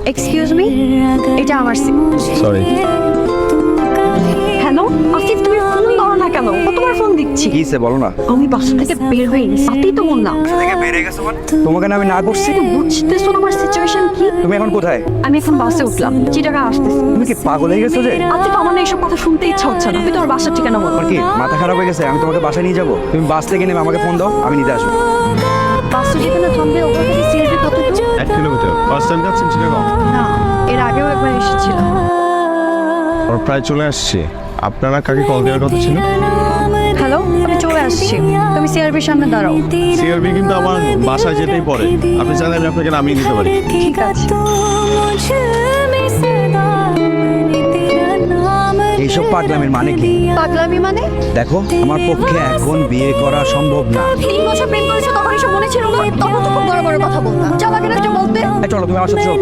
Excuse me, এটা আমার সিম। Sorry. Hello Asif, তুমি ফোন ধরো না কেন? কতবার ফোন দিচ্ছি। কিসে বলো না? আমি বাসা থেকে বের হয়ে গেছি, তাতেই তো বললাম। থেকে বেরিয়ে গেছো মানে? তোমাকে না আমি না করছি? তুমি বুঝতেছো না আমার সিচুয়েশন কি? তুমি এখন কোথায়? আমি এখন বাসে উঠলাম, চিটাগাং আসতেছি। তুমি কি পাগল হয়ে গেছো যে? আসিফ, আমার না এইসব কথা শুনতে ইচ্ছা হচ্ছে না। তুমি তোমার বাসার ঠিকানা বলো। তোমার কি মাথা খারাপ হয়ে গেছে? আমি তোমাকে বাসায় নিয়ে যাবো, তুমি বাস থেকে নেমে আমাকে ফোন দাও, আমি নিতে আসবো। বাসটা যেখানে থামবে ওখান থেকে সিএলবি কত দূর? 1 কিলোমিটার। ফার্স্ট টাইম যাচ্ছেন চিটাগং? না, এর আগেও একবার এসেছিলাম। ওর প্রায় চলে আসছে। আপনারা কাকে কল দেওয়ার কথা ছিল? হ্যালো, আমি চলে আসছি, তুমি সিআরবির সামনে দাঁড়াও। সিআরবি কিন্তু আমার বাসায় যেতেই পড়ে, আপনি চাইলে আমি আপনাকে নামিয়ে দিতে পারি। ঠিক আছে। এইসব পাগলামের মানে কি? পাগলামি মানে? দেখো, আমার পক্ষে এখন বিয়ে করা সম্ভব না। 3 বছর প্রেম করেছো, তখন এসব মনে ছিল না? তখন তো খুব বড় বড় কথা বলতাম। চালাকের একটা বলতে। চলো তুমি আমার সাথে চলো।